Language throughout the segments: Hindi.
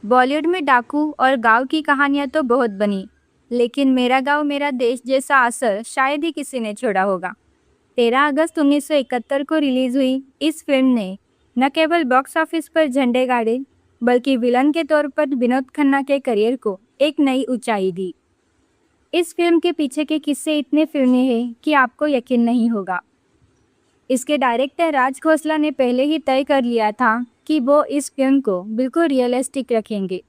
बॉलीवुड में डाकू और गांव की कहानियां तो बहुत बनी, लेकिन मेरा गांव मेरा देश जैसा असर शायद ही किसी ने छोड़ा होगा। 13 अगस्त 1971 को रिलीज हुई इस फिल्म ने न केवल बॉक्स ऑफिस पर झंडे गाड़े, बल्कि विलन के तौर पर विनोद खन्ना के करियर को एक नई ऊंचाई दी। इस फिल्म के पीछे के किस्से इतने फिल्मी हैं कि आपको यकीन नहीं होगा। इसके डायरेक्टर राज खोसला ने पहले ही तय कर लिया था कि वो इस फिल्म को बिल्कुल रियलिस्टिक रखेंगे।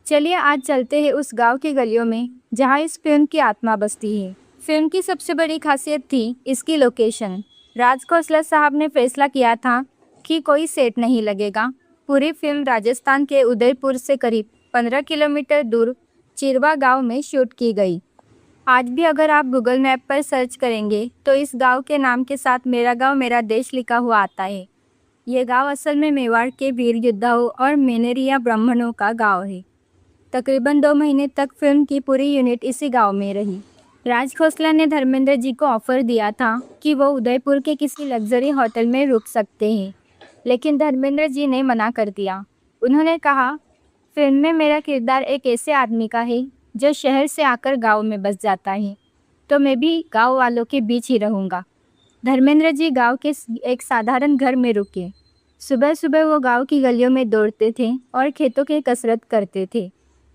चलिए आज चलते हैं उस गांव की गलियों में जहां इस फिल्म की आत्मा बसती है। फिल्म की सबसे बड़ी खासियत थी इसकी लोकेशन। राज खोसला साहब ने फैसला किया था कि कोई सेट नहीं लगेगा। पूरी फिल्म राजस्थान के उदयपुर से करीब 15 किलोमीटर दूर चिरवा गांव में शूट की गई। आज भी अगर आप गूगल मैप पर सर्च करेंगे तो इस गांव के नाम के साथ मेरा गांव मेरा देश लिखा हुआ आता है। ये गांव असल में मेवाड़ के वीर योद्धाओं और मेनेरिया ब्राह्मणों का गांव है। तकरीबन 2 महीने तक फिल्म की पूरी यूनिट इसी गांव में रही। राज खोसला ने धर्मेंद्र जी को ऑफर दिया था कि वो उदयपुर के किसी लग्जरी होटल में रुक सकते हैं, लेकिन धर्मेंद्र जी ने मना कर दिया। उन्होंने कहा, फिल्म में मेरा किरदार एक ऐसे आदमी का है जो शहर से आकर गांव में बस जाता है, तो मैं भी गांव वालों के बीच ही रहूँगा। धर्मेंद्र जी गांव के एक साधारण घर में रुके। सुबह सुबह वो गांव की गलियों में दौड़ते थे और खेतों की कसरत करते थे।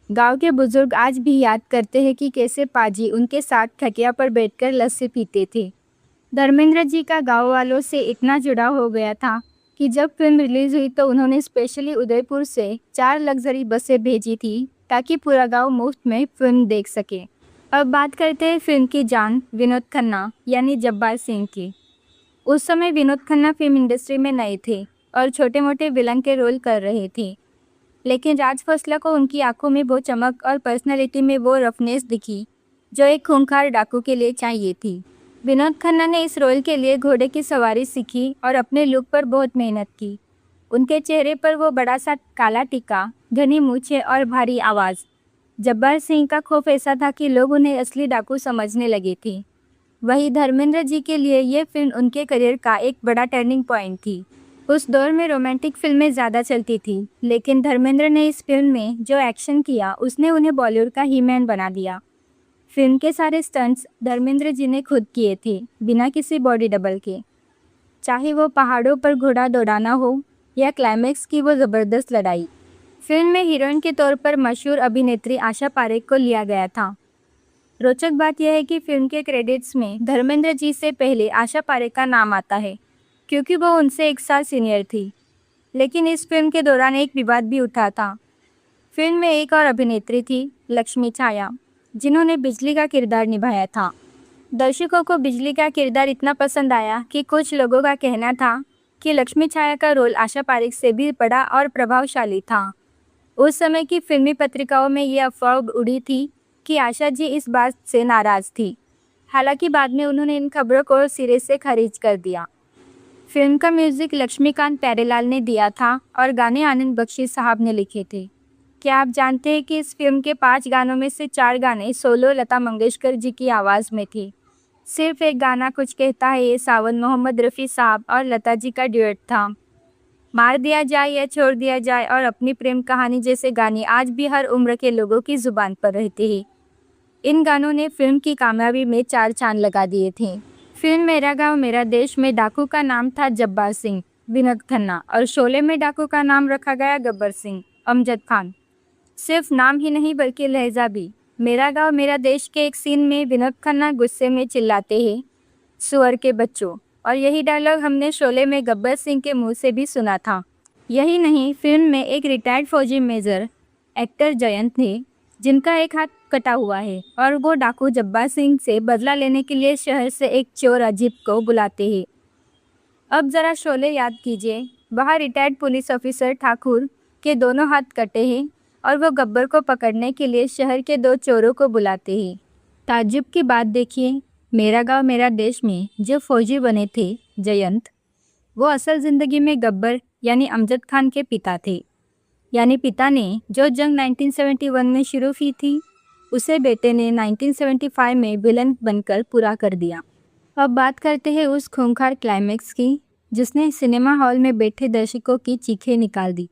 गांव के बुजुर्ग आज भी याद करते हैं कि कैसे पाजी उनके साथ खटिया पर बैठकर लस्सी पीते थे। धर्मेंद्र जी का गांव वालों से इतना जुड़ाव हो गया था कि जब फिल्म रिलीज हुई तो उन्होंने स्पेशली उदयपुर से 4 लग्जरी बसें भेजी थी ताकि पूरा गांव मुफ्त में फिल्म देख सके। अब बात करते हैं फिल्म की जान विनोद खन्ना यानी जब्बार सिंह की। उस समय विनोद खन्ना फिल्म इंडस्ट्री में नए थे और छोटे मोटे विलन के रोल कर रहे थे, लेकिन राज खोसला को उनकी आंखों में वो चमक और पर्सनैलिटी में वो रफनेस दिखी जो एक खूंखार डाकू के लिए चाहिए थी। विनोद खन्ना ने इस रोल के लिए घोड़े की सवारी सीखी और अपने लुक पर बहुत मेहनत की। उनके चेहरे पर वो बड़ा सा काला टीका, घनी मूछें और भारी आवाज़। जब्बार सिंह का खौफ ऐसा था कि लोग उन्हें असली डाकू समझने लगे थे। वहीं धर्मेंद्र जी के लिए ये फिल्म उनके करियर का एक बड़ा टर्निंग पॉइंट थी। उस दौर में रोमांटिक फिल्में ज़्यादा चलती थी, लेकिन धर्मेंद्र ने इस फिल्म में जो एक्शन किया उसने उन्हें बॉलीवुड का ही मैन बना दिया। फिल्म के सारे स्टंट्स धर्मेंद्र जी ने खुद किए थे, बिना किसी बॉडी डबल के। चाहे वो पहाड़ों पर घोड़ा दौड़ाना हो या क्लाइमैक्स की वो ज़बरदस्त लड़ाई। फिल्म में हीरोइन के तौर पर मशहूर अभिनेत्री आशा पारेख को लिया गया था। रोचक बात यह है कि फिल्म के क्रेडिट्स में धर्मेंद्र जी से पहले आशा पारेख का नाम आता है, क्योंकि वो उनसे 1 साल सीनियर थी। लेकिन इस फिल्म के दौरान एक विवाद भी उठा था। फिल्म में एक और अभिनेत्री थी, लक्ष्मी छाया, जिन्होंने बिजली का किरदार निभाया था। दर्शकों को बिजली का किरदार इतना पसंद आया कि कुछ लोगों का कहना था कि लक्ष्मी छाया का रोल आशा पारेख से भी बड़ा और प्रभावशाली था। उस समय की फिल्मी पत्रिकाओं में ये अफवाह उड़ी थी कि आशा जी इस बात से नाराज़ थी। हालांकि बाद में उन्होंने इन खबरों को सिरे से खारिज कर दिया। फिल्म का म्यूज़िक लक्ष्मीकांत प्यारेलाल ने दिया था और गाने आनंद बख्शी साहब ने लिखे थे। क्या आप जानते हैं कि इस फिल्म के 5 गानों में से 4 गाने सोलो लता मंगेशकर जी की आवाज़ में थे। सिर्फ एक गाना कुछ कहता है ये सावन मोहम्मद रफ़ी साहब और लता जी का ड्यूएट था। मार दिया जाए या छोड़ दिया जाए और अपनी प्रेम कहानी जैसे गाने आज भी हर उम्र के लोगों की ज़ुबान पर रहते हैं। इन गानों ने फिल्म की कामयाबी में 4 चांद लगा दिए थे। फिल्म मेरा गांव मेरा देश में डाकू का नाम था जब्बार सिंह विनोद खन्ना और शोले में डाकू का नाम रखा गया गब्बर सिंह अमजद खान। सिर्फ नाम ही नहीं बल्कि लहजा भी। मेरा गांव मेरा देश के एक सीन में विनोद खन्ना गुस्से में चिल्लाते हैं, सुअर के बच्चों, और यही डायलॉग हमने शोले में गब्बर सिंह के मुंह से भी सुना था। यही नहीं, फिल्म में एक रिटायर्ड फौजी मेजर एक्टर जयंत थे, जिनका एक हाथ कटा हुआ है, और वो डाकू जब्बार सिंह से बदला लेने के लिए शहर से एक चोर अजीब को बुलाते हैं। अब ज़रा शोले याद कीजिए, वहाँ रिटायर्ड पुलिस ऑफिसर ठाकुर के दोनों हाथ कटे हैं और वो गब्बर को पकड़ने के लिए शहर के 2 चोरों को बुलाते हैं। ताज्जुब की बात देखिए, मेरा गांव मेरा देश में जो फौजी बने थे जयंत, वो असल ज़िंदगी में गब्बर यानी अमजद खान के पिता थे। यानी पिता ने जो जंग 1971 में शुरू की थी, उसे बेटे ने 1975 में विलन बनकर पूरा कर दिया। अब बात करते हैं उस खूंखार क्लाइमैक्स की, जिसने सिनेमा हॉल में बैठे दर्शकों की चीखें निकाल दी।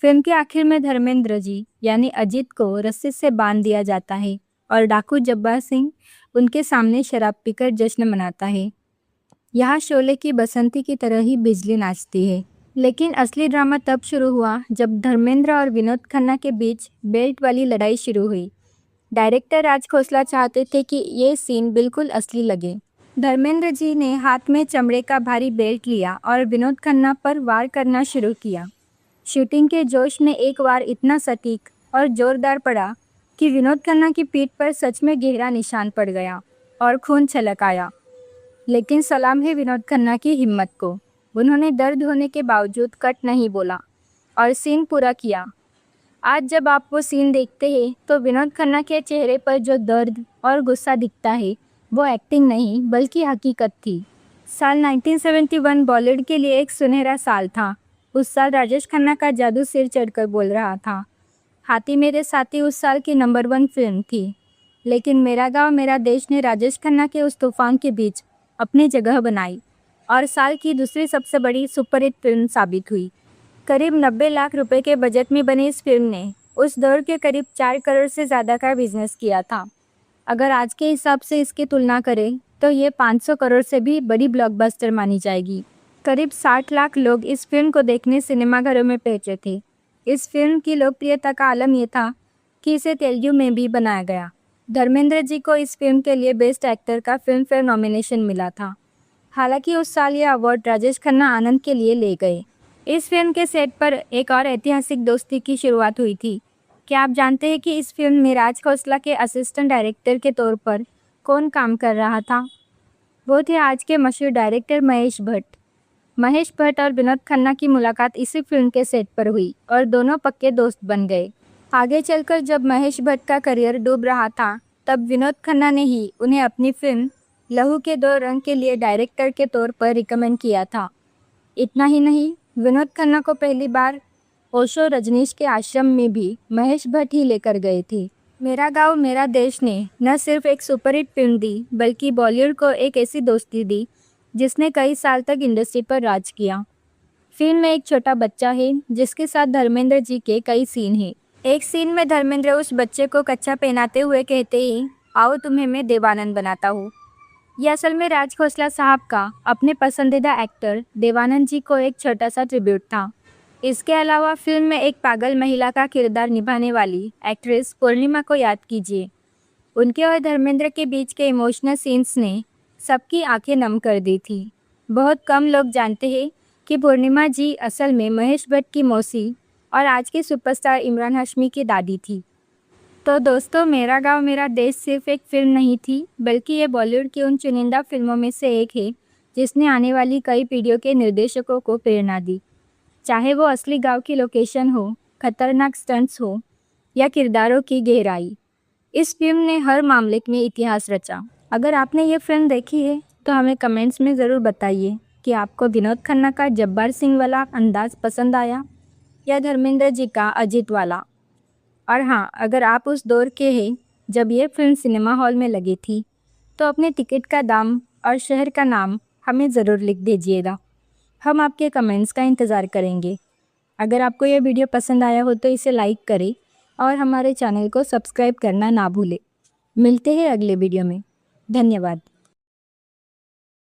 फिल्म के आखिर में धर्मेंद्र जी यानी अजीत को रस्सी से बांध दिया जाता है और डाकू जब्बार सिंह उनके सामने शराब पीकर जश्न मनाता है। यहाँ शोले की बसंती की तरह ही बिजली नाचती है। लेकिन असली ड्रामा तब शुरू हुआ जब धर्मेंद्र और विनोद खन्ना के बीच बेल्ट वाली लड़ाई शुरू हुई। डायरेक्टर राज खोसला चाहते थे कि ये सीन बिल्कुल असली लगे। धर्मेंद्र जी ने हाथ में चमड़े का भारी बेल्ट लिया और विनोद खन्ना पर वार करना शुरू किया। शूटिंग के जोश में एक वार इतना सटीक और जोरदार पड़ा कि विनोद खन्ना की पीठ पर सच में गहरा निशान पड़ गया और खून छलक आया। लेकिन सलाम है विनोद खन्ना की हिम्मत को। उन्होंने दर्द होने के बावजूद कट नहीं बोला और सीन पूरा किया। आज जब आप वो सीन देखते हैं तो विनोद खन्ना के चेहरे पर जो दर्द और गुस्सा दिखता है वो एक्टिंग नहीं बल्कि हकीकत थी। साल 1971 बॉलीवुड के लिए एक सुनहरा साल था। उस साल राजेश खन्ना का जादू सिर चढ़कर बोल रहा था। हाथी मेरे साथी उस साल की नंबर 1 फिल्म थी। लेकिन मेरा गांव मेरा देश ने राजेश खन्ना के उस तूफान के बीच अपनी जगह बनाई और साल की दूसरी सबसे बड़ी सुपरहिट फिल्म साबित हुई। करीब 90 लाख रुपए के बजट में बनी इस फिल्म ने उस दौर के करीब 4 करोड़ से ज़्यादा का बिजनेस किया था। अगर आज के हिसाब से इसकी तुलना करें तो ये 500 करोड़ से भी बड़ी ब्लॉकबस्टर मानी जाएगी। करीब 60 लाख लोग इस फिल्म को देखने सिनेमाघरों में पहुंचे थे। इस फिल्म की लोकप्रियता का आलम यह था कि इसे तेलुगु में भी बनाया गया। धर्मेंद्र जी को इस फिल्म के लिए बेस्ट एक्टर का फिल्म फेयर नॉमिनेशन मिला था। हालांकि उस साल ये अवार्ड राजेश खन्ना आनंद के लिए ले गए। इस फिल्म के सेट पर एक और ऐतिहासिक दोस्ती की शुरुआत हुई थी। क्या आप जानते हैं कि इस फिल्म में राज खोसला के असिस्टेंट डायरेक्टर के तौर पर कौन काम कर रहा था? वो थे आज के मशहूर डायरेक्टर महेश भट्ट। महेश भट्ट और विनोद खन्ना की मुलाकात इसी फिल्म के सेट पर हुई और दोनों पक्के दोस्त बन गए। आगे चलकर जब महेश भट्ट का करियर डूब रहा था तब विनोद खन्ना ने ही उन्हें अपनी फिल्म लहू के 2 रंग के लिए डायरेक्टर के तौर पर रिकमेंड किया था। इतना ही नहीं, विनोद खन्ना को पहली बार ओशो रजनीश के आश्रम में भी महेश भट्ट ही लेकर गए थे। मेरा गांव मेरा देश ने न सिर्फ एक सुपरहिट फिल्म दी बल्कि बॉलीवुड को एक ऐसी दोस्ती दी जिसने कई साल तक इंडस्ट्री पर राज किया। फिल्म में एक छोटा बच्चा है जिसके साथ धर्मेंद्र जी के कई सीन हैं। एक सीन में धर्मेंद्र उस बच्चे को कच्छा पहनाते हुए कहते हैं, आओ तुम्हें मैं देवानंद बनाता हूँ। यह असल में राज खोसला साहब का अपने पसंदीदा एक्टर देवानंद जी को एक छोटा सा ट्रिब्यूट था। इसके अलावा फिल्म में एक पागल महिला का किरदार निभाने वाली एक्ट्रेस पूर्णिमा को याद कीजिए। उनके और धर्मेंद्र के बीच के इमोशनल सीन्स ने सबकी आंखें नम कर दी थी। बहुत कम लोग जानते हैं कि पूर्णिमा जी असल में महेश भट्ट की मौसी और आज के सुपरस्टार इमरान हाशमी की दादी थी। तो दोस्तों, मेरा गांव मेरा देश सिर्फ एक फिल्म नहीं थी बल्कि ये बॉलीवुड की उन चुनिंदा फिल्मों में से एक है जिसने आने वाली कई पीढ़ियों के निर्देशकों को प्रेरणा दी। चाहे वो असली गांव की लोकेशन हो, खतरनाक स्टंट्स हो या किरदारों की गहराई, इस फिल्म ने हर मामले में इतिहास रचा। अगर आपने ये फिल्म देखी है तो हमें कमेंट्स में ज़रूर बताइए कि आपको विनोद खन्ना का जब्बार सिंह वाला अंदाज पसंद आया या धर्मेंद्र जी का अजीत वाला। और हाँ, अगर आप उस दौर के हैं जब ये फिल्म सिनेमा हॉल में लगी थी तो अपने टिकट का दाम और शहर का नाम हमें ज़रूर लिख दीजिएगा। हम आपके कमेंट्स का इंतज़ार करेंगे। अगर आपको यह वीडियो पसंद आया हो तो इसे लाइक करें और हमारे चैनल को सब्सक्राइब करना ना भूलें। मिलते हैं अगले वीडियो में। धन्यवाद।